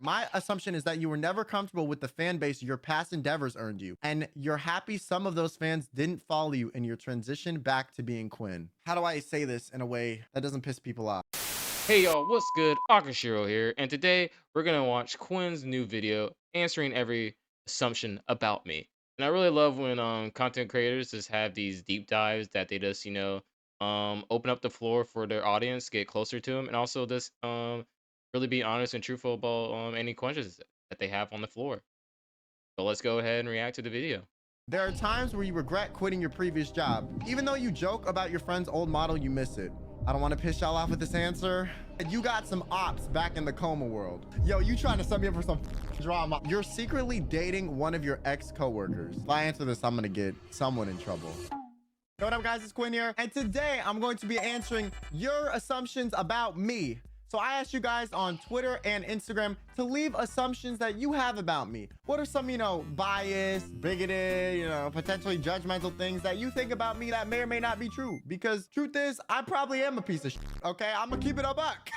My assumption is that you were never comfortable with the fan base your past endeavors earned you, and you're happy some of those fans didn't follow you in your transition back to being Quinn. How do I say this in a way that doesn't piss people off? Hey y'all, what's good? Akashiro here, and today we're gonna watch Quinn's new video answering every assumption about me. And I really love when content creators just have these deep dives that they just open up the floor for their audience, get closer to them, and also just really be honest and truthful about any questions that they have on the floor. So let's go ahead and react to the video. There are times where you regret quitting your previous job. Even though you joke about your friend's old model, you miss it. I don't want to piss y'all off with this answer. You got some ops back in the coma world. Yo, you trying to set me up for some drama. You're secretly dating one of your ex-coworkers. If I answer this, I'm going to get someone in trouble. Yo, what up, guys? It's Quinn here. And today I'm going to be answering your assumptions about me. So I asked you guys on Twitter and Instagram to leave assumptions that you have about me. What are some, biased, bigoted, potentially judgmental things that you think about me that may or may not be true? Because truth is, I probably am a piece of shit, okay? I'm gonna keep it a buck.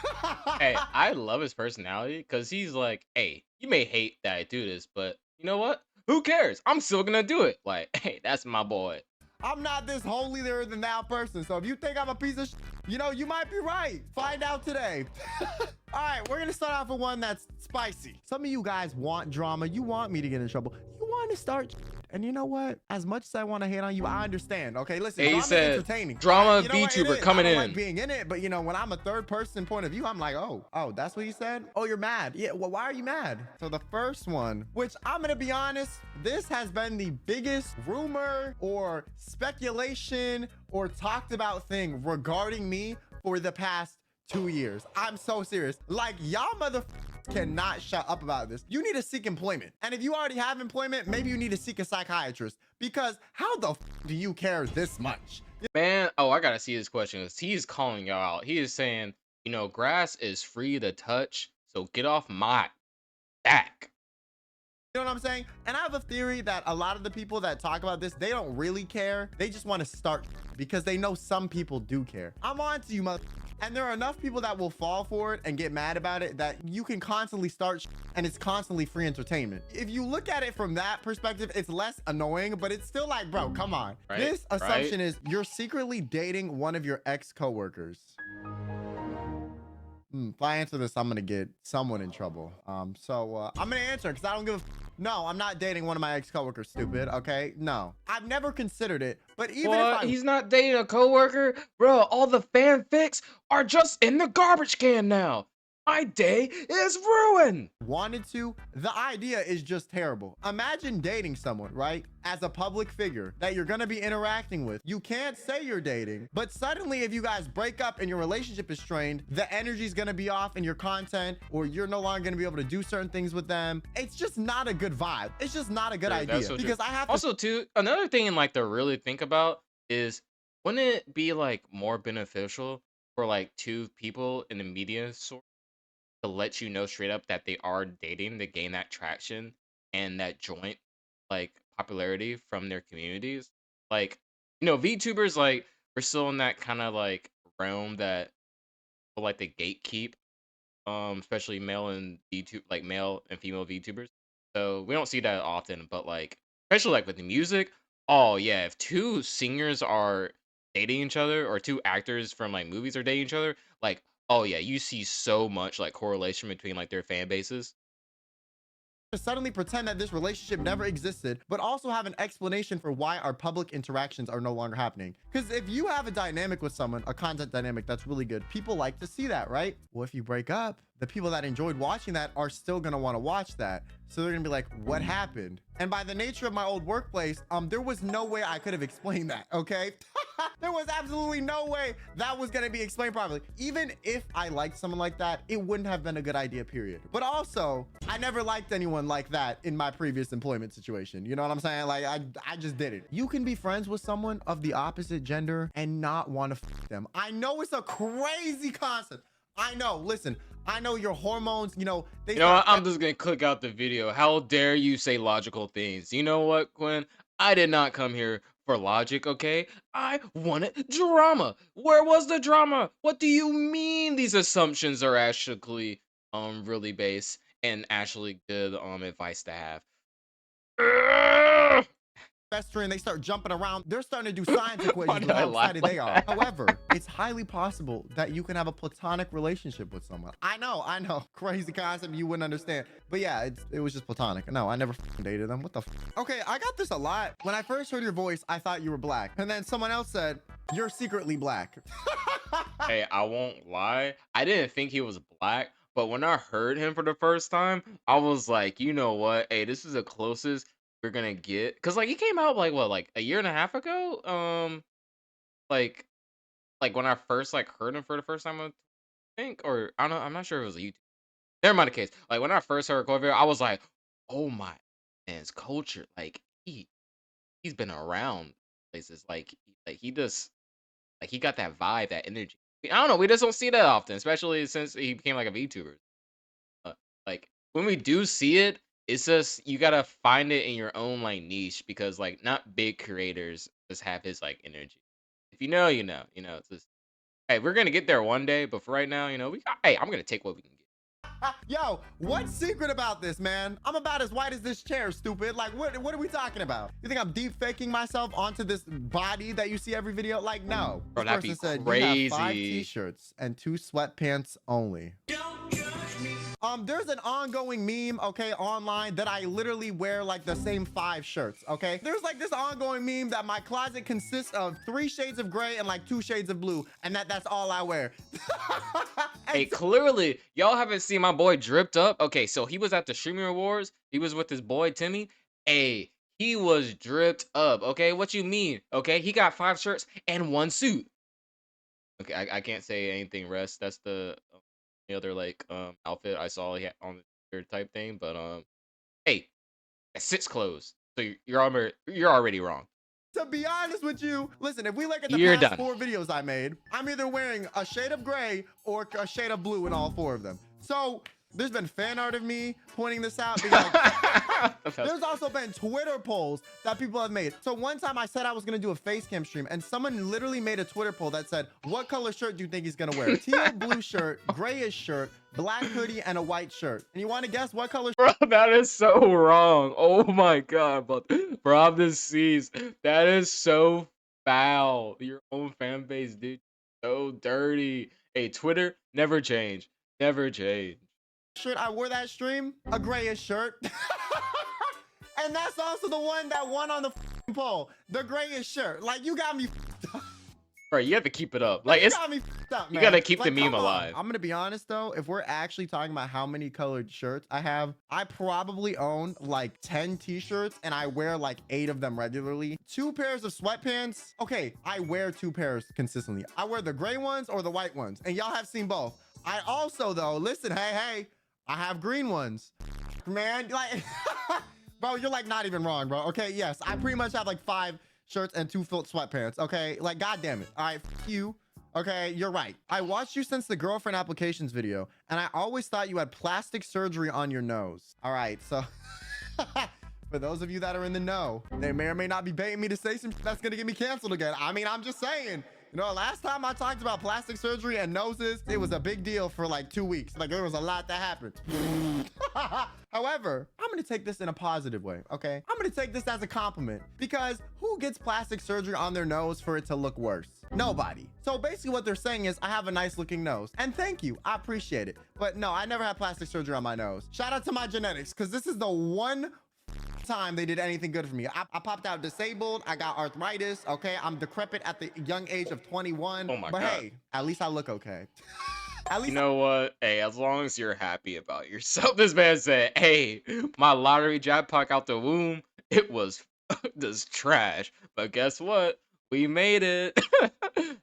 Hey, I love his personality because he's like, hey, you may hate that I do this, but you know what? Who cares? I'm still gonna do it. Like, hey, that's my boy. I'm not this holier than thou person. So if you think I'm a piece of shit, you might be right. Find out today. All right, we're gonna start off with one that's spicy. Some of you guys want drama. You want me to get in trouble. You want to start. And you know what? As much as I want to hate on you, I understand. Okay, listen, Hey, he drama's said entertaining. drama You know what? It VTuber is. coming I don't in. like being in it, but when I'm a third person point of view, I'm like, oh, that's what you said? Oh, you're mad. Yeah, well, why are you mad? So the first one, which I'm gonna be honest, this has been the biggest rumor or speculation or talked about thing regarding me for the past 2 years. I'm so serious. Like, y'all motherfuckers cannot shut up about this. You need to seek employment. And if you already have employment, maybe you need to seek a psychiatrist, because how the do you care this much? Man, oh, I gotta see his question. 'Cause he's calling y'all out. He is saying, grass is free to touch, so get off my back. You know what I'm saying? And I have a theory that a lot of the people that talk about this, they don't really care. They just want to start because they know some people do care. I'm on to you, mother. And there are enough people that will fall for it and get mad about it that you can constantly start and it's constantly free entertainment. If you look at it from that perspective, it's less annoying, but it's still like, bro, come on. Right, This assumption is you're secretly dating one of your ex-coworkers. If I answer this, I'm gonna get someone in trouble. I'm gonna answer because I don't give a no, I'm not dating one of my ex-coworkers, stupid. Okay, no, I've never considered it, but even if What? I He's not dating a coworker? Bro, all the fanfics are just in the garbage can now. My day is ruined. wanted to, the idea is just terrible. Imagine dating someone, right? As a public figure that you're gonna be interacting with. You can't say you're dating, but suddenly if you guys break up and your relationship is strained, the energy's gonna be off in your content, or you're no longer gonna be able to do certain things with them. It's just not a good vibe. It's just not a good Dude, that's idea so true. because I have to Also, too, another thing like to really think about is wouldn't it be like more beneficial for like two people in the media source to let you know straight up that they are dating to gain that traction and that joint like popularity from their communities? Like, VTubers like we're still in that kind of like realm that like the gatekeep, especially male and VTube like male and female VTubers. So we don't see that often, but like especially like with the music, oh yeah, if two singers are dating each other or two actors from like movies are dating each other, like oh yeah, you see so much like correlation between like their fan bases. suddenly pretend that this relationship never existed, but also have an explanation for why our public interactions are no longer happening. Because if you have a dynamic with someone, a content dynamic that's really good, people like to see that, right? Well, if you break up, the people that enjoyed watching that are still going to want to watch that. So they're going to be like, what happened? And by the nature of my old workplace, there was no way I could have explained that, okay? There was absolutely no way that was going to be explained properly. Even if I liked someone like that, it wouldn't have been a good idea, period. But also, I never liked anyone like that in my previous employment situation. You know what I'm saying? Like, I just did it. You can be friends with someone of the opposite gender and not want to f them. I know it's a crazy concept. I know. Listen, I know your hormones, they You know what? start. I'm just gonna click out the video. How dare you say logical things? You know what, Quinn? I did not come here for logic, okay? I wanted drama. Where was the drama? What do you mean these assumptions are actually really based? and actually good advice to have. festering, they start jumping around. They're starting to do science Why equations did with I how laugh excited like they are. that? However, it's highly possible that you can have a platonic relationship with someone. I know, crazy concept you wouldn't understand. But yeah, it was just platonic. No, I never dated them. What the Okay, I got this a lot. When I first heard your voice, I thought you were black. And then someone else said, you're secretly black. Hey, I won't lie. I didn't think he was black, but when I heard him for the first time, I was like, you know what? Hey, this is the closest we're gonna get. Cause like he came out like what, like a year and a half ago? Like like when I first like heard him for the first time, I think, or I don't know, I'm not sure if it was a YouTube. Never mind the case. Like when I first heard Corvair, I was like, oh my man's culture. Like he's been around places. Like he just like he got that vibe, that energy. I don't know. We just don't see that often, especially since he became like a VTuber. Uh, like when we do see it, it's just you gotta find it in your own like niche because like not big creators just have his like energy. If you know, you know. You know, it's just hey, we're gonna get there one day, but for right now, you know, hey, I'm gonna take what we can get. Yo, what's secret about this, man? I'm about as white as this chair, stupid. Like, what are we talking about? You think I'm deep faking myself onto this body that you see every video? Like, no. Bro, This that'd be person said you have 5 crazy. t-shirts and 2 sweatpants only. There's an ongoing meme, okay, online that I literally wear like the same 5 shirts, okay? There's like this ongoing meme that my closet consists of 3 shades of gray and like 2 shades of blue, and that's all I wear. Hey, clearly, y'all haven't seen my boy dripped up. Okay, so he was at the Streaming Awards. He was with his boy Timmy. Hey, he was dripped up. Okay, what you mean? Okay, he got 5 shirts and 1 suit. Okay, I can't say anything. Rest. That's the other like outfit I saw he had on the shirt type thing. But hey, that's 6 clothes. So you're already wrong. To be honest with you, listen, if we look at the You're past done. 4 videos I made, I'm either wearing a shade of gray or a shade of blue in all 4 of them. So there's been fan art of me pointing this out. Being like, there's also been Twitter polls that people have made. So one time I said I was going to do a face cam stream and someone literally made a Twitter poll that said, what color shirt do you think he's going to wear? Teal blue shirt, grayish shirt, black hoodie, and a white shirt. And you want to guess what color? Bro, that is so wrong. Oh my god, bro, I'm deceased. That is so foul. Your own fan base, dude. So dirty. Hey, Twitter, never change. Never change. Shirt I wore that stream? A grayish shirt. And that's also the one that won on the poll. The grayish shirt. Like, you got me Bro, you have to keep it up. Like, you it's got me up, you man. gotta keep the Like, meme come on. alive. I'm gonna be honest though, if we're actually talking about how many colored shirts I have, I probably own like 10 t-shirts and I wear like 8 of them regularly. 2 pairs of sweatpants. Okay, I wear 2 pairs consistently. I wear the gray ones or the white ones, and y'all have seen both. I also though, listen, hey, I have green ones. Man, like bro, you're like not even wrong, bro. Okay, yes, I pretty much have like 5 shirts and 2 filled sweatpants. Okay, like god damn it. All right, you. Okay, you're right. I watched you since the girlfriend applications video, and I always thought you had plastic surgery on your nose. All right, so for those of you that are in the know, they may or may not be baiting me to say some that's gonna get me canceled again. I mean, I'm just saying. You know, last time I talked about plastic surgery and noses, it was a big deal for like 2 weeks. Like there was a lot that happened. However, I'm gonna take this in a positive way, okay? I'm gonna take this as a compliment because who gets plastic surgery on their nose for it to look worse? Nobody. So basically what they're saying is I have a nice looking nose and thank you, I appreciate it. But no, I never had plastic surgery on my nose. Shout out to my genetics because this is the one time they did anything good for me. I popped out disabled. I got arthritis. Okay, I'm decrepit at the young age of 21. Oh my but god. Hey, at least I look okay. At least you know what? Hey, as long as you're happy about yourself, this man said, hey, my lottery jackpot out the womb, it was just trash. But guess what? We made it.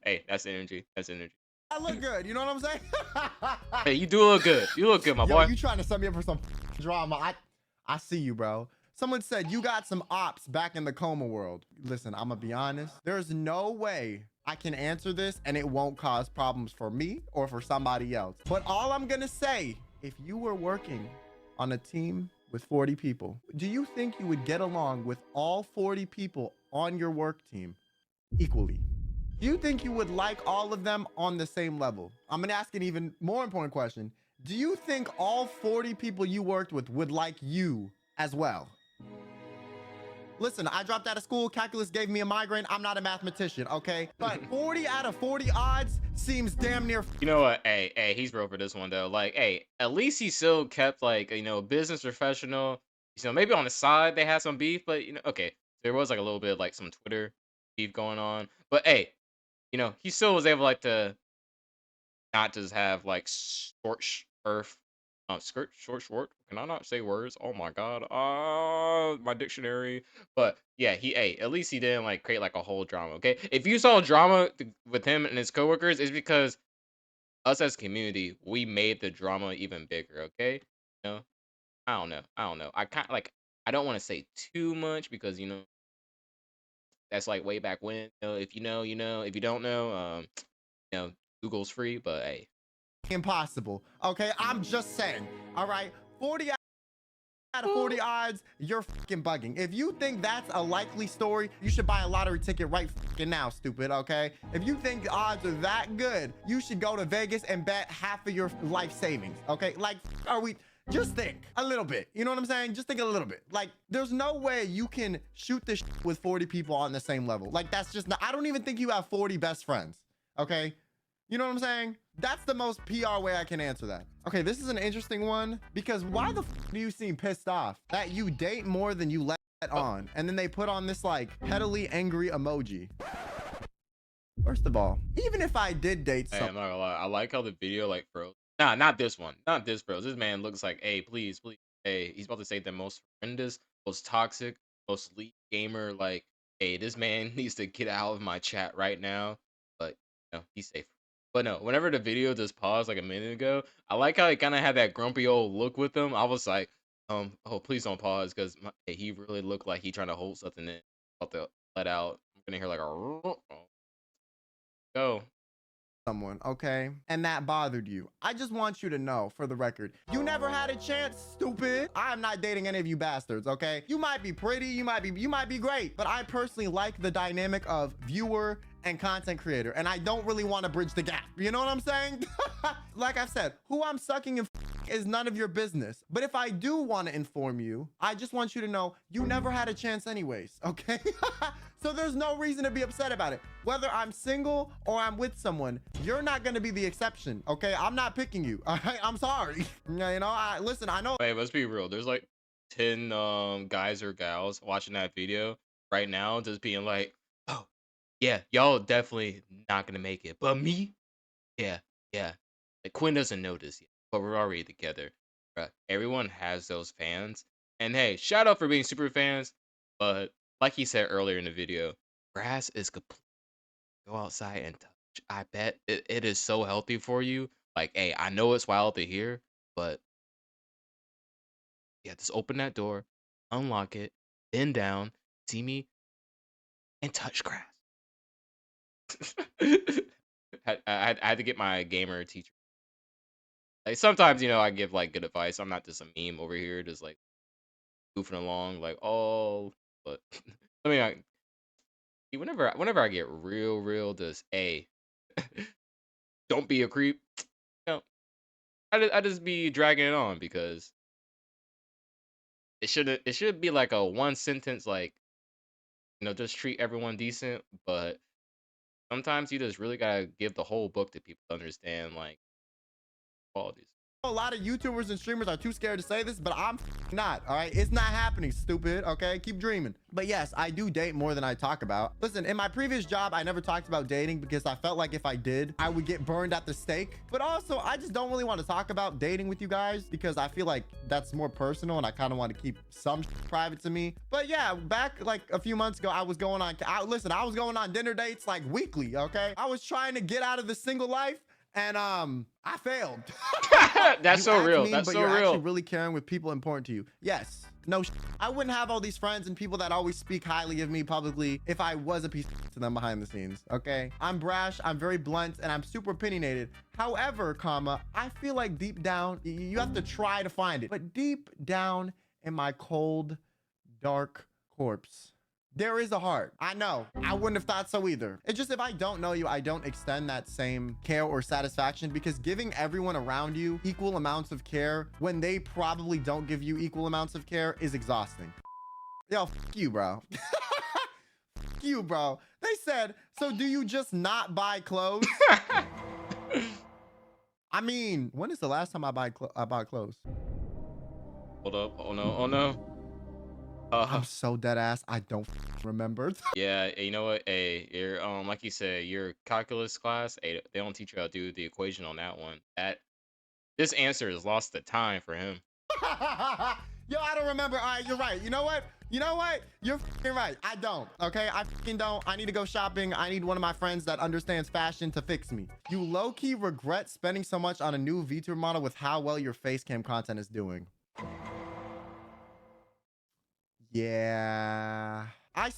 Hey, that's energy. That's energy. I look good. You know what I'm saying? Hey, you do look good. You look good, my boy. You trying to set me up for some drama. I see you, bro. Someone said you got some ops back in the coma world. Listen, I'm gonna be honest. There's no way I can answer this and it won't cause problems for me or for somebody else. But all I'm gonna say, if you were working on a team with 40 people, do you think you would get along with all 40 people on your work team equally? Do you think you would like all of them on the same level? I'm gonna ask an even more important question. Do you think all 40 people you worked with would like you as well? Listen, I dropped out of school. Calculus gave me a migraine. I'm not a mathematician, okay? But 40 out of 40 odds seems damn near. You know what? Hey, he's real for this one though. Like, hey, at least he still kept like business professional. Maybe on the side they had some beef, but okay, there was like a little bit of, like some Twitter beef going on. But hey, he still was able like to not just have like short. Can I not say words? Oh my god. My dictionary. But yeah, at least he didn't like create like a whole drama. Okay, if you saw drama with him and his coworkers, it's because us as a community, we made the drama even bigger. Okay, I don't know. I kind like I don't want to say too much because that's like way back when. If you know, you know. If you don't know, Google's free. But hey. Impossible. Okay, I'm just saying. All right, 40 out of 40 odds, you're fucking bugging. If you think that's a likely story, you should buy a lottery ticket right fucking now, stupid. Okay, if you think the odds are that good, you should go to Vegas and bet half of your life savings. Okay, like, are we? Just think a little bit. You know what I'm saying? Just think a little bit. Like, there's no way you can shoot this with 40 people on the same level. Like, that's just not. I don't even think you have 40 best friends. Okay. You know what I'm saying? That's the most PR way I can answer that. Okay, this is an interesting one because why the f do you seem pissed off that you date more than you let on? And then they put on this like heavily angry emoji. First of all, even if I did date Hey, I'm not gonna lie. I like how the video like froze. Nah, not this one. Not this bros. This man looks like, hey, please. Hey, he's about to say the most horrendous, most toxic, most elite gamer. Like, hey, this man needs to get out of my chat right now. But he's safe. But no, whenever the video just paused like a minute ago, I like how he kind of had that grumpy old look with him. I was like, oh, please don't pause because he really looked like he trying to hold something in, about to let out. I'm gonna hear like a go. someone, okay, and that bothered you. I just want you to know, for the record, you never had a chance, stupid. I am not dating any of you bastards, okay? You might be pretty, you might be great, but I personally like the dynamic of viewer and content creator, and I don't really want to bridge the gap. You know what I'm saying? Like I've said, who I'm sucking and is none of your business. But if I do want to inform you, I just want you to know you never had a chance anyways, okay? So there's no reason to be upset about it. Whether I'm single or I'm with someone, you're not going to be the exception, okay? I'm not picking you, all right? I'm sorry. Listen, I know. Wait, let's be real. There's like 10 guys or gals watching that video right now just being like, oh, yeah, y'all definitely not gonna make it. But me, yeah, yeah. Like Quinn doesn't know this yet, but we're already together. Bruh, everyone has those fans. And hey, shout out for being super fans. But like he said earlier in the video, grass is complete. Go outside and touch. I bet it is so healthy for you. Like, hey, I know it's wild to hear, but yeah, just open that door, unlock it, bend down, see me, and touch grass. I had to get my gamer teacher. Like sometimes, I give like good advice. I'm not just a meme over here, just like goofing along, like oh. But I mean, whenever I get real, just a don't be a creep. You know, I just be dragging it on because it should be like a one sentence like just treat everyone decent, but sometimes you just really gotta give the whole book to people to understand like qualities. A lot of YouTubers and streamers are too scared to say this, but I'm not, all right? It's not happening, stupid, okay? Keep dreaming. But yes, I do date more than I talk about. Listen, in my previous job, I never talked about dating because I felt like if I did, I would get burned at the stake. But also, I just don't really want to talk about dating with you guys because I feel like that's more personal and I kind of want to keep some private to me. But yeah, back like a few months ago, I was going on dinner dates like weekly, okay? I was trying to get out of the single life and I failed. That's so real. Mean, That's but so you're real. actually really caring with people important to you. Yes. No, I wouldn't have all these friends and people that always speak highly of me publicly if I was a piece to them behind the scenes. Okay. I'm brash. I'm very blunt and I'm super opinionated. However, I feel like deep down, you have to try to find it. But deep down in my cold, dark corpse, There is a heart. I know. I wouldn't have thought so either. It's just if I don't know you, I don't extend that same care or satisfaction, because giving everyone around you equal amounts of care when they probably don't give you equal amounts of care is exhausting. Yo, fuck you, bro. Fuck you, bro. They said, so do you just not buy clothes? I mean, when is the last time I bought clothes? Hold up. Oh no. Oh no. I'm so dead ass. I don't remember. Yeah, you know what? Hey, you're like you said, your calculus class, hey, they don't teach you how to do the equation on that one. This answer has lost the time for him. Yo, I don't remember. All right, you're right. You know what? You know what? You're fucking right. I don't. Okay, I fucking don't. I need to go shopping. I need one of my friends that understands fashion to fix me. You low-key regret spending so much on a new VTuber model with how well your face cam content is doing. Yeah. I'm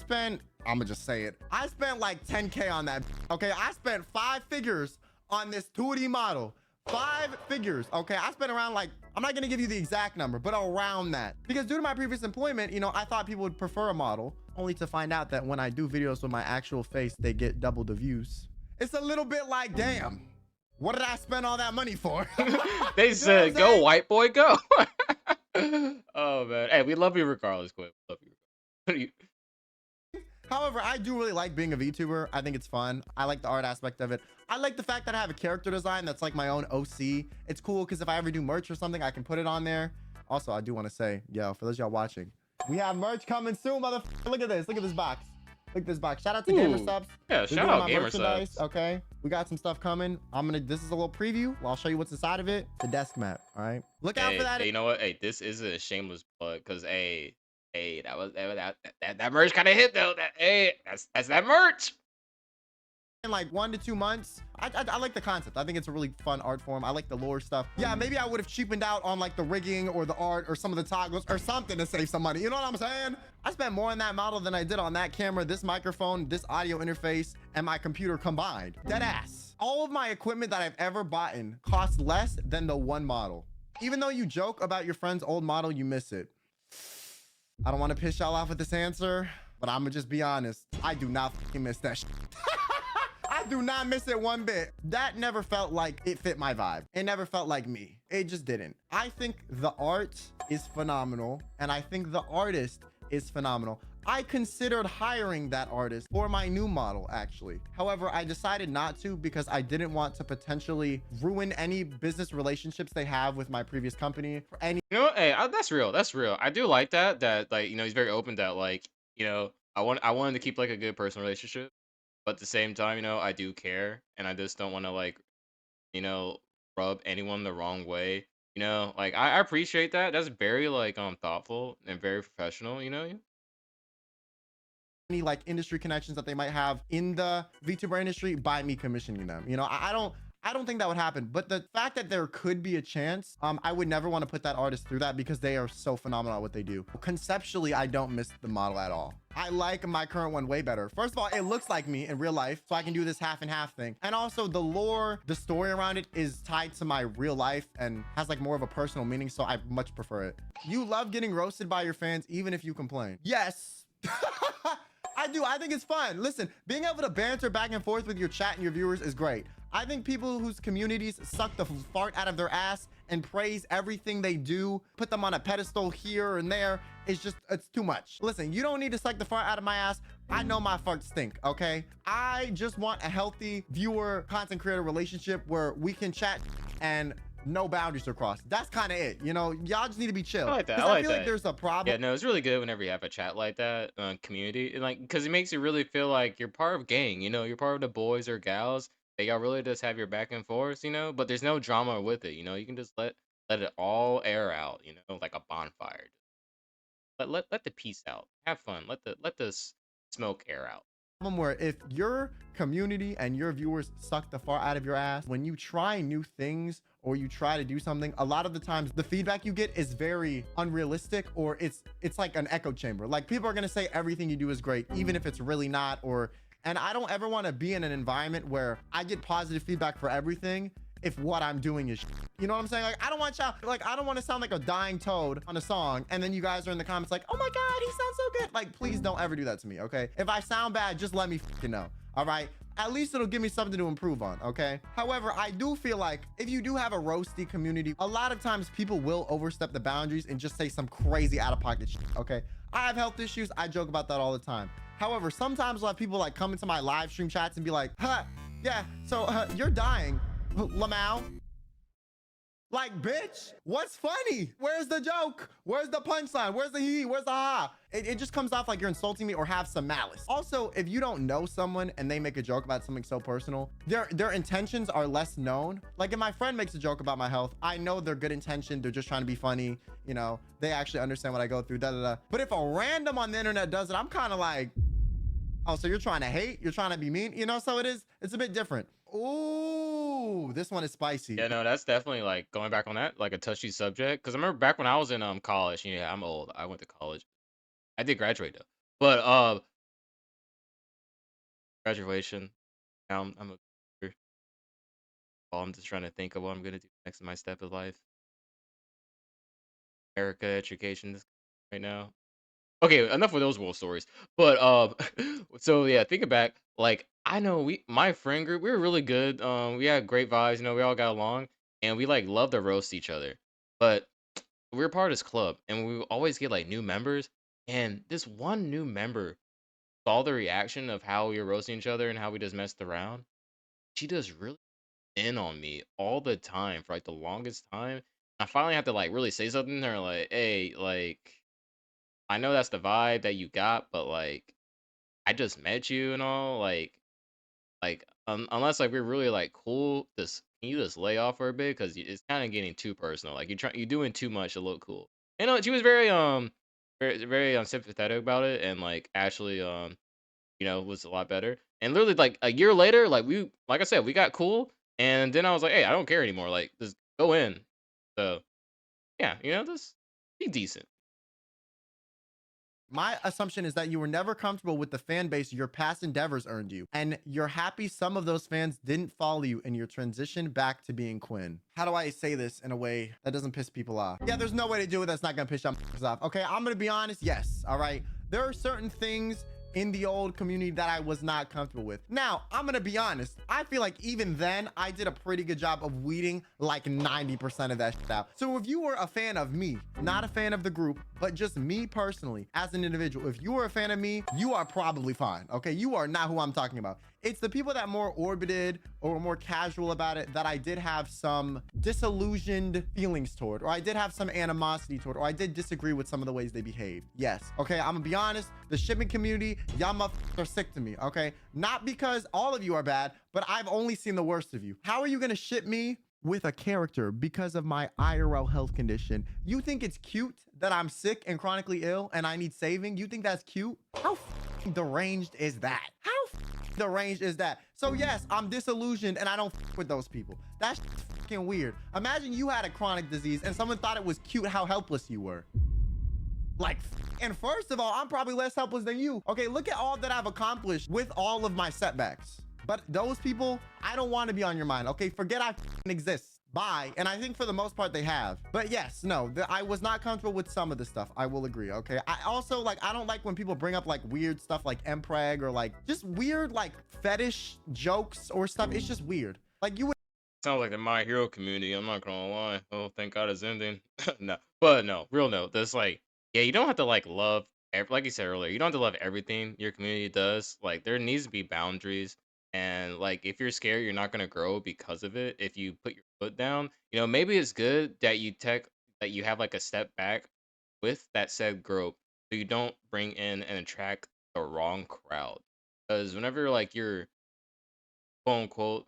gonna just say it. I spent like 10K on that. Okay, I spent 5 figures on this 2D model. 5 figures. Okay, I spent around like, I'm not gonna give you the exact number, but around that. Because due to my previous employment, you know, I thought people would prefer a model, only to find out that when I do videos with my actual face, they get double the views. It's a little bit like, damn, what did I spend all that money for? They said, go white boy, go. Oh man, hey, we love you regardless, Quinn. Love you. However, I do really like being a VTuber. I think it's fun. I like the art aspect of it. I like the fact that I have a character design that's like my own OC. It's cool because if I ever do merch or something, I can put it on there. Also, I do want to say, yo, for those y'all watching, we have merch coming soon, motherfucker. Look at this. Look at this box. Look at this box. Shout out to Gamer Subs. Yeah, shout out Gamer Subs. Okay, we got some stuff coming. This is a little preview. I'll show you what's inside of it. The desk mat. All right. Look out for that. Hey, you know what? Hey, this is a shameless plug because hey, that merch kind of hit though. That's that merch. In like 1 to 2 months. I like the concept. I think it's a really fun art form. I like the lore stuff. Yeah, maybe I would have cheapened out on like the rigging or the art or some of the toggles or something to save some money. You know what I'm saying? I spent more on that model than I did on that camera, this microphone, this audio interface, and my computer combined. Dead ass. All of my equipment that I've ever bought costs less than the one model. Even though you joke about your friend's old model, you miss it. I don't want to piss y'all off with this answer, but I'm gonna just be honest. I do not fucking miss that shit. I do not miss it one bit. That never felt like it fit my vibe. It never felt like me. It just didn't. I think the art is phenomenal, and I think the artist is phenomenal. I considered hiring that artist for my new model, actually. However, I decided not to because I didn't want to potentially ruin any business relationships they have with my previous company. You know what? Hey, that's real. That's real. I do like that like, you know, he's very open that like, you know, I wanted to keep like a good personal relationship, but at the same time, you know, I do care and I just don't want to like, you know, rub anyone the wrong way. You know, like I appreciate that. That's very like thoughtful and very professional, you know? Any like industry connections that they might have in the VTuber industry by me commissioning them. You know, I don't think that would happen, but the fact that there could be a chance, I would never want to put that artist through that because they are so phenomenal at what they do. Conceptually, I don't miss the model at all. I like my current one way better. First of all, it looks like me in real life, so I can do this half and half thing. And also the lore, the story around it is tied to my real life and has like more of a personal meaning, so I much prefer it. You love getting roasted by your fans, even if you complain. Yes. I do. I think it's fun. Listen, being able to banter back and forth with your chat and your viewers is great. I think people whose communities suck the fart out of their ass and praise everything they do, put them on a pedestal here and there, it's too much. Listen, you don't need to suck the fart out of my ass. I know my farts stink, okay? I just want a healthy viewer, content creator relationship where we can chat and no boundaries are crossed. That's kind of it. You know, y'all just need to be chill. I like that. I feel like there's a problem. Yeah, no, it's really good whenever you have a chat like that, community, and, like, because it makes you really feel like you're part of gang. You know, you're part of the boys or gals. They y'all really just have your back and forth. You know, but there's no drama with it. You know, you can just let it all air out. You know, like a bonfire. Let the peace out. Have fun. Let the smoke air out. Where if your community and your viewers suck the fart out of your ass, when you try new things or you try to do something, a lot of the times the feedback you get is very unrealistic, or it's like an echo chamber. Like, people are gonna say everything you do is great, even if it's really not. And I don't ever want to be in an environment where I get positive feedback for everything if what I'm doing is you know what I'm saying? Like, I don't want y'all, like, I don't want to sound like a dying toad on a song. And then you guys are in the comments like, oh my God, he sounds so good. Like, please don't ever do that to me, okay? If I sound bad, just let me know, all right? At least it'll give me something to improve on, okay? However, I do feel like if you do have a roasty community, a lot of times people will overstep the boundaries and just say some crazy out-of-pocket shit, okay? I have health issues. I joke about that all the time. However, sometimes I'll have people like come into my live stream chats and be like, huh, yeah, so you're dying, Lamau. Like, bitch, what's funny? Where's the joke? Where's the punchline? Where's the he? Where's the ha? It just comes off like you're insulting me or have some malice. Also, if you don't know someone and they make a joke about something so personal, their intentions are less known. Like if my friend makes a joke about my health, I know they're good intention. They're just trying to be funny. You know, they actually understand what I go through, da, da, da. But if a random on the internet does it, I'm kind of like, oh, so you're trying to hate? You're trying to be mean? You know, so it's a bit different. Ooh, this one is spicy. Yeah, no, that's definitely like going back on that, like a touchy subject. Because I remember back when I was in college. Yeah, I'm old. I went to college. I did graduate though, but graduation. Now I'm a. I'm just trying to think of what I'm gonna do next in my step of life. America education right now. Okay, enough of those war stories. But so yeah, thinking back, like I know my friend group, we were really good. We had great vibes. You know, we all got along, and we like love to roast each other. But we were part of this club, and we would always get like new members. And this one new member saw the reaction of how we were roasting each other and how we just messed around. She just really in on me all the time for like the longest time. I finally had to like really say something to her, like, hey, like I know that's the vibe that you got, but like I just met you and all, like unless like we're really like cool, just can you just lay off for a bit because it's kind of getting too personal. Like you're doing too much to look cool. You know, she was very very unsympathetic about it, and like actually you know was a lot better. And literally like a year later, like like I said, we got cool, and then I was like, hey, I don't care anymore. Like just go in. So yeah, you know, just be decent. My assumption is that you were never comfortable with the fan base your past endeavors earned you, and you're happy some of those fans didn't follow you in your transition back to being Quinn. How do I say this in a way that doesn't piss people off? Yeah, there's no way to do it that's not gonna piss y'all off. Okay, I'm gonna be honest. Yes, all right. There are certain things in the old community that I was not comfortable with. Now, I'm gonna be honest. I feel like even then, I did a pretty good job of weeding like 90% of that shit out. So if you were a fan of me, not a fan of the group, but just me personally as an individual, if you were a fan of me, you are probably fine, okay? You are not who I'm talking about. It's the people that more orbited or were more casual about it that I did have some disillusioned feelings toward, or I did have some animosity toward, or I did disagree with some of the ways they behaved. Yes, okay, I'm gonna be honest, the shipping community, y'all motherfuckers are sick to me, okay? Not because all of you are bad, but I've only seen the worst of you. How are you gonna ship me with a character because of my IRL health condition? You think it's cute that I'm sick and chronically ill and I need saving? You think that's cute? How deranged is that? How deranged is that? So yes, I'm disillusioned and I don't with those people. That's fucking weird. Imagine you had a chronic disease and someone thought it was cute how helpless you were. Like, and first of all, I'm probably less helpless than you. Okay, look at all that I've accomplished with all of my setbacks. But those people, I don't want to be on your mind. Okay, forget I exist. Bye. And I think for the most part they have. But yes, no, I was not comfortable with some of the stuff. I will agree. Okay, I also like, I don't like when people bring up like weird stuff like mpreg or like just weird like fetish jokes or stuff. It's just weird. Like you would Sounds like the My Hero community. I'm not gonna lie. Oh, thank God it's ending. No, but no, real note. That's like, yeah, you don't have to like love, like you said earlier. You don't have to love everything your community does. Like, there needs to be boundaries, and like, if you're scared, you're not gonna grow because of it. If you put your foot down, you know, maybe it's good that you have like a step back with that said growth, so you don't bring in and attract the wrong crowd. Because whenever like you're quote unquote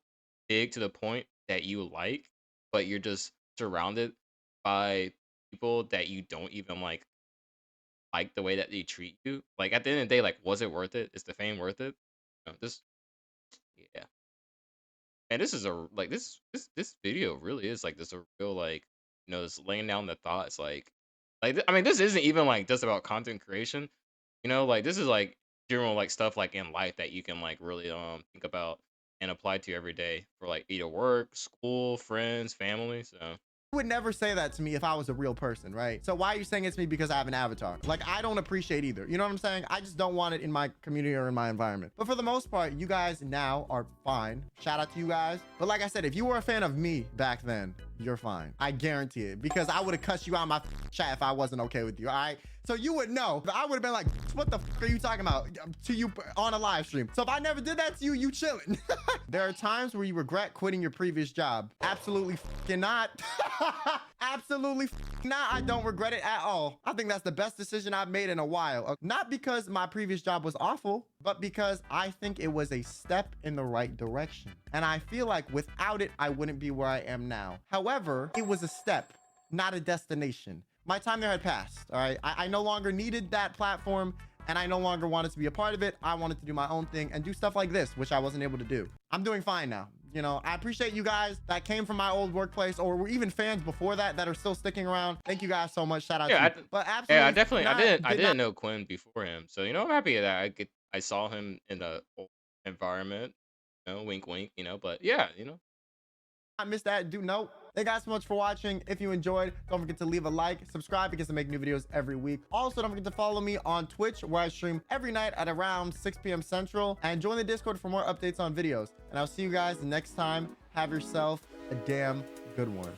big to the point that you like, but you're just surrounded by people that you don't even like the way that they treat you. Like at the end of the day, like was it worth it? Is the fame worth it? This yeah. And this is a like this video really is like this a real like just laying down the thoughts I mean this isn't even like just about content creation. Like this is like general like stuff like in life that you can like really think about and apply to every day for like either work, school, friends, family. So Would never say that to me if I was a real person, right? So why are you saying it's me because I have an avatar? Like, I don't appreciate either. You know what I'm saying? I just don't want it in my community or in my environment. But for the most part, you guys now are fine. Shout out to you guys. But like I said, if you were a fan of me back then, you're fine. I guarantee it, because I would have cussed you out my chat if I wasn't okay with you. All right. So you would know. I would have been like, what the are you talking about to you on a live stream? So if I never did that to you, you chilling. There are times where you regret quitting your previous job. Absolutely not. Absolutely not. I don't regret it at all. I think that's the best decision I've made in a while. Not because my previous job was awful, but because I think it was a step in the right direction. And I feel like without it, I wouldn't be where I am now. However, it was a step, not a destination. My time there had passed. All right. I no longer needed that platform, and I no longer wanted to be a part of it. I wanted to do my own thing and do stuff like this, which I wasn't able to do. I'm doing fine now. You know, I appreciate you guys that came from my old workplace, or were even fans before that are still sticking around. Thank you guys so much. Shout out to you. But absolutely, yeah, I definitely I didn't know Quinn before him. So, you know, I'm happy that I saw him in a old environment. You know, wink wink, you know, but yeah, you know. I missed that. Do note. Thank you guys so much for watching. If you enjoyed, don't forget to leave a like, subscribe, because I make new videos every week. Also, don't forget to follow me on Twitch, where I stream every night at around 6 p.m. Central, and join the Discord for more updates on videos. And I'll see you guys next time. Have yourself a damn good one.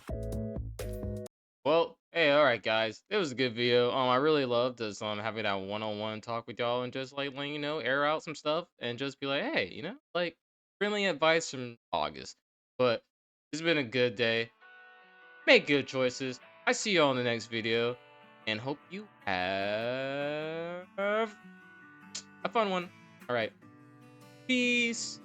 Well, hey, all right, guys. It was a good video. I really loved this having that one-on-one talk with y'all and just like letting you know, air out some stuff and just be like, hey, you know, like friendly advice from August. But it's been a good day. Make good choices. I see you all in the next video, and hope you have a fun one. All right. Peace.